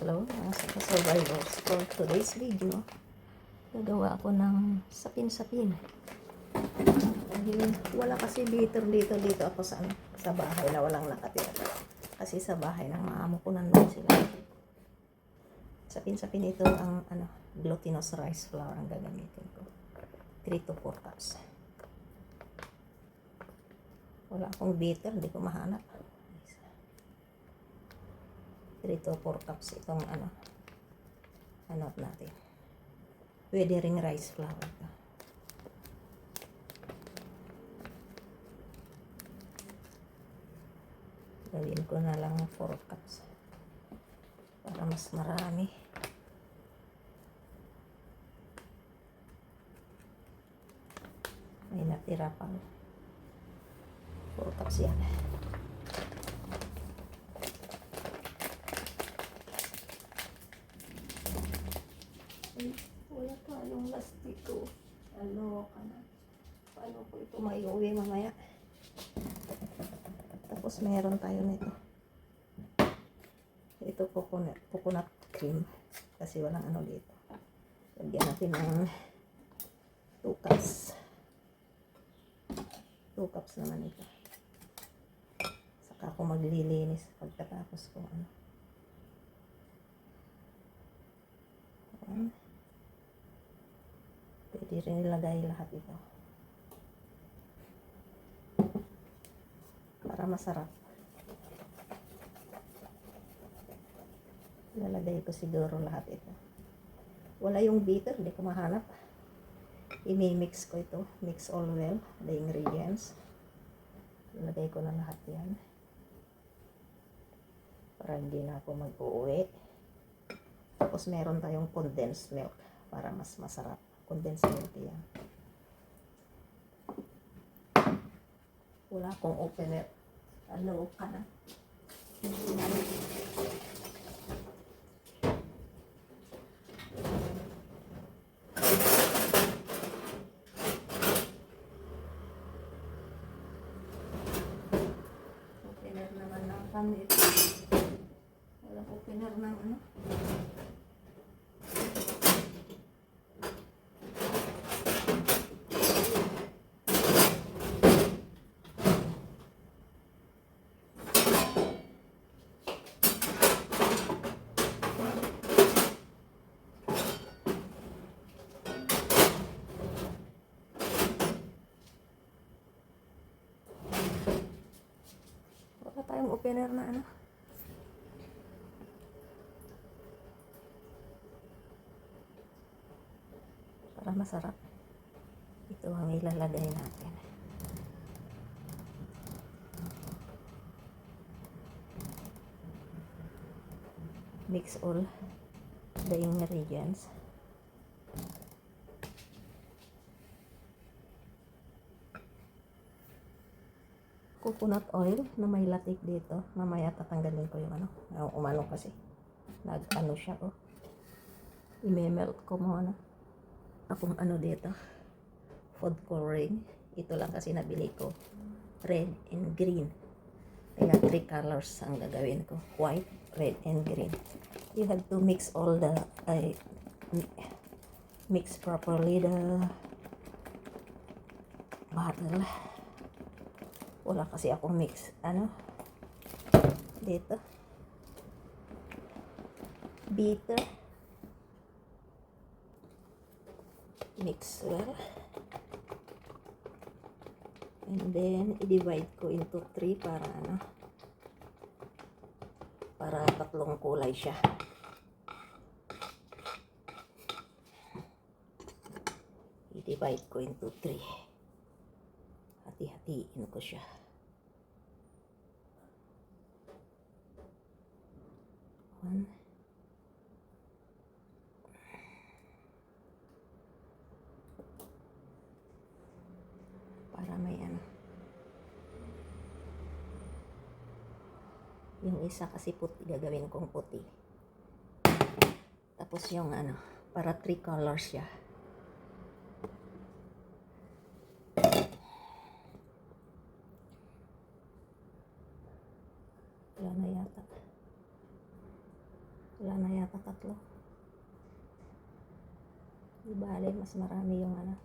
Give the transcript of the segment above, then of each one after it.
Hello, mga survivors. For today's video, gagawa ako ng sapin-sapin. Dahil wala kasi dito ako sa bahay na walang nakatira. Kasi sa bahay ng mga amo ko nandun sila. Sapin-sapin ito ang glutinous rice flour ang gagamitin ko. 3 to 4 cups. Wala akong beater, hindi ko mahanap. 3 to 4 cups itong natin. Pwede ring rice flour ito. Gawin ko na lang 4 cups para mas marami. May natira pang 4 cups yan. Wala tayong lastiko. Ka na. Paano ko ito maiuwi mamaya? Tapos meron tayo nito. Ito coconut cream. Kasi walang dito. Lagyan natin ng 2 cups. 2 cups naman ito. Saka ako maglilinis pagkatapos ko Pwede rin ilagay lahat ito. Para masarap. Lalagay ko siguro lahat ito. Wala yung beater, hindi ko mahanap. I-mix ko ito. Mix all well, the ingredients. Lalagay ko na lahat yan. Para hindi na ako mag-uwi. Tapos meron tayong condensed milk para mas masarap. Condensed milk yan. Wala akong opener. Ka na. Opener naman ng panit. Wala opener ng tayong opener na para masarap. Ito ang ilalagay natin. Mix all the ingredients. Coconut oil na may latik dito. Mamaya tatanggalin ko yung umano kasi nag siya i-melt ko mo akong dito food coloring. Ito lang kasi nabili ko, red and green, kaya 3 colors ang gagawin ko, white, red and green. You have to mix all the mix properly the bottle. Wala kasi akong mix dito beater. Mix well and then i-divide ko into 3 para tatlong kulay siya. I-divide ko into 3. Hati-hatiin ko siya. One. Para may yung isa kasi puti, gagawin kong puti. Tapos yung para 3 colors siya. Wala na yata. Wala na yata 3. Di bale, mas marami yung ano.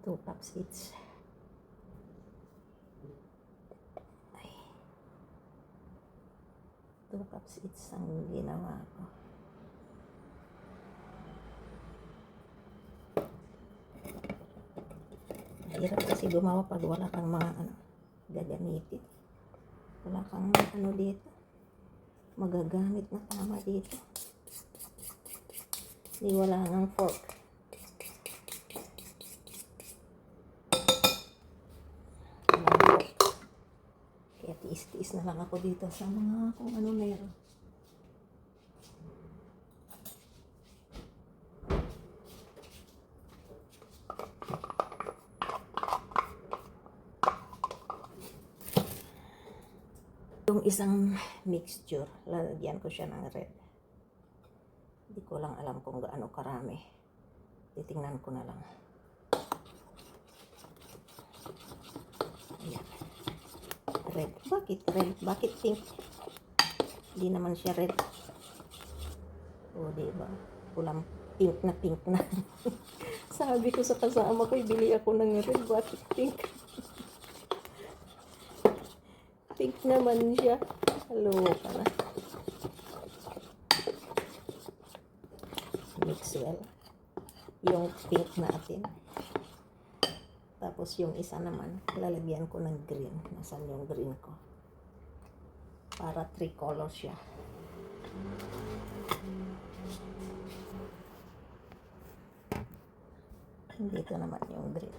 Two cups each. Ay. 2 cups each ang ginawa ko. Hirap kasi gumawa pag wala kang mga ano, gagamitin. Wala kang ano dito, magagamit na tama dito. Di wala nang fork. Walang fork. Kaya tiis-tiis na lang ako dito sa mga kung ano meron. Yung isang mixture, lalagyan ko siya ng red. Hindi ko lang alam kung gaano karami. Titingnan ko na lang. Ayan. Red. Bakit red? Bakit pink? Hindi naman siya red. O, diba? Pulang pink na. Sabi ko sa kasama ko, bili ako ng red. Bakit pink? Pink naman siya. Hello ka na. Mix well. Yung pink natin. Tapos yung isa naman, lalagyan ko ng green. Nasaan yung green ko? Para 3 colors siya. Dito naman yung green.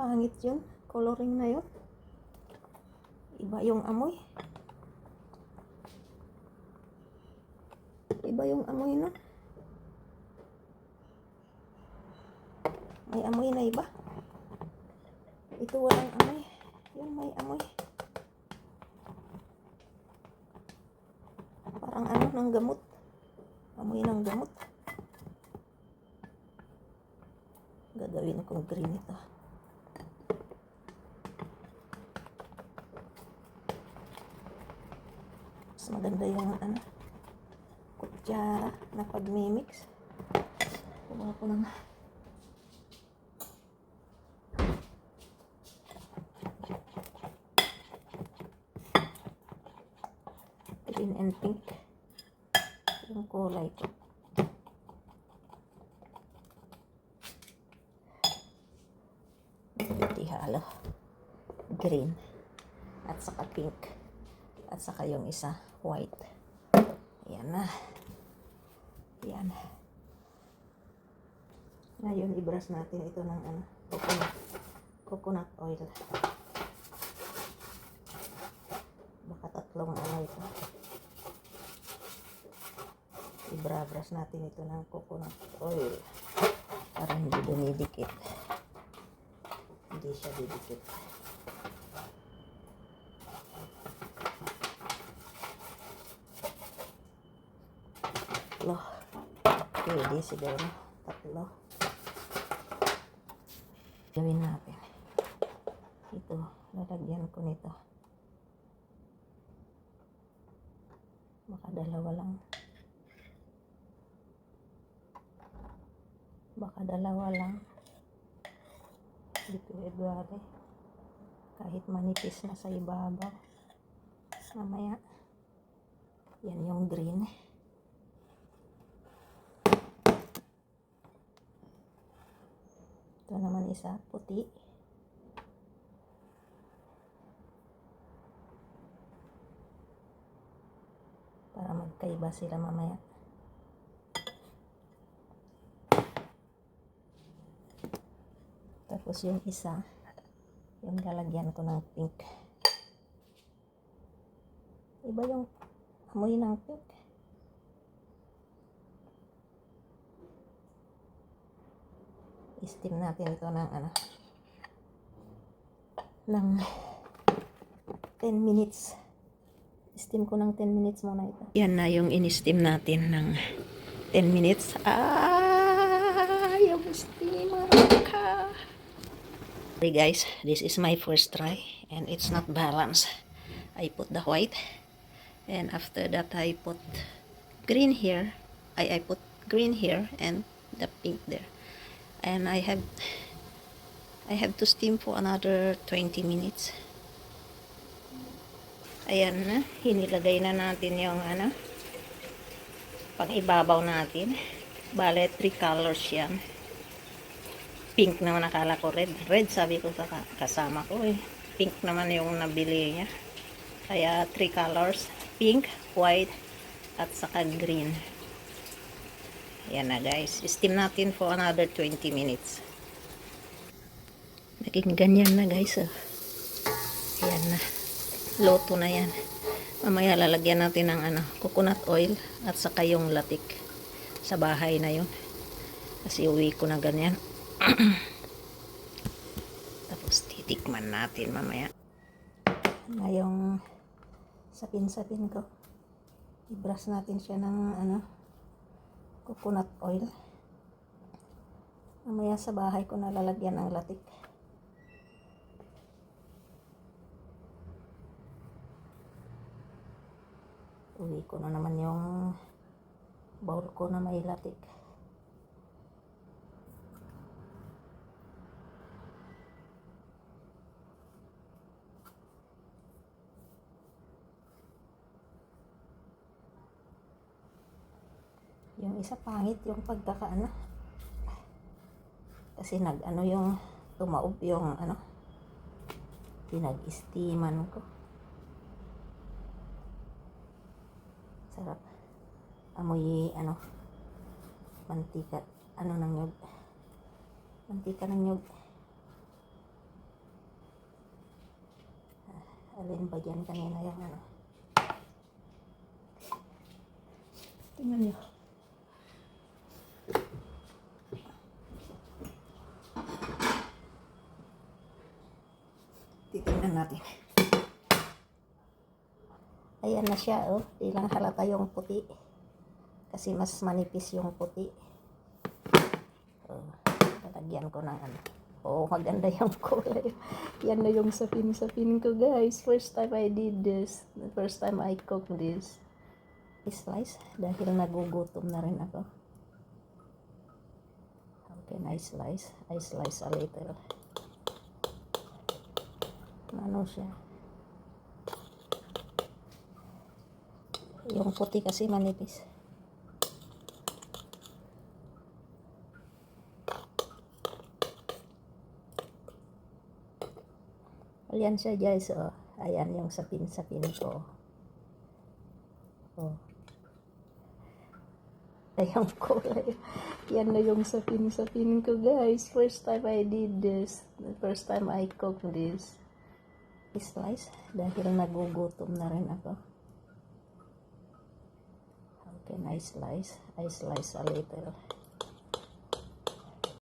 Pangit yun. Coloring na yun. Iba yung amoy. Iba yung amoy na. May amoy na iba. Ito walang amoy. Yun may amoy. Parang ano ng gamot. Amoy ng gamot. Gagawin kong green ito. Mas maganda yung ano, kutsara na pag-mimix. Kuha ko ng green and pink yung kulay ko. Halo green at saka pink at saka yung isa white. Ayan na. Ayan. Ngayon i-brush natin ito ng ano, coconut oil. Baka 3 ano ito. I-brush natin ito ng coconut oil para hindi dumidikit. Hindi siya didikit. Pwede siguro 3. Gawin natin. Ito, lalagyan ko nito. Baka 2 lang. Baka 2 lang. Dito ibigay. Kahit manipis na sa ibabaw. Mamaya. Yan yung green. Ito naman isa, puti. Para magkaiba sila mamaya. Tapos yung isa, yung lalagyan ko ng pink. Iba yung amoy ng pink. I-steam natin ito ng ano, ng 10 minutes. Steam ko ng 10 minutes muna ito. Yan na yung in-steam natin ng 10 minutes. Yung steamer ka. Sorry guys, this is my first try and it's not balanced. I put the white and after that I put green here. I put green here and the pink there. And I have to steam for another 20 minutes. Ayan na, hinilagay na natin yung pang ibabaw natin. Bale, 3 colors yan. Pink naman nakala ko red. Red sabi ko sa kasama ko eh. Pink naman yung nabili niya. Kaya 3 colors. Pink, white, at saka green. Ayan na guys. Steam natin for another 20 minutes. Naging ganyan na guys. Oh. Ayan na. Loto na yan. Mamaya lalagyan natin ng coconut oil at saka yung latik sa bahay na yun. Kasi uwi ko na ganyan. Tapos titikman natin mamaya. Na yung sapin-sapin ko. I-brush natin siya ng coconut oil. Mamaya sa bahay ko na lalagyan ng latik. Uwi ko na naman yung bowl ko na may latik. Yung isa pangit yung pagkakaano. Kasi yung tumaob yung pinag-steaman ko. Sarap. Amoy mantika ng nyug. Mantika ng nyug. Alin ba dyan kanina yung tingnan nyo. Titingnan natin. Ayan na siya, oh. Ilang halata yung puti. Kasi mas manipis yung puti. Oh, lalagyan ko ng Oh, maganda yung kulay. Yan na yung sapin-sapin ko, guys. First time I did this. The first time I cooked this. I-slice. Dahil nagugutom na rin ako. Okay, I slice a little. Ano siya? Yung puti kasi manipis. Ayan siya guys. Oh. Ayan yung sapin-sapin ko. Oh. Ayan kulay. Yan na yung sapin-sapin ko guys. First time I did this. The first time I cooked this. I-slice. Dahil nagugutom na rin ako. Okay, I slice a little.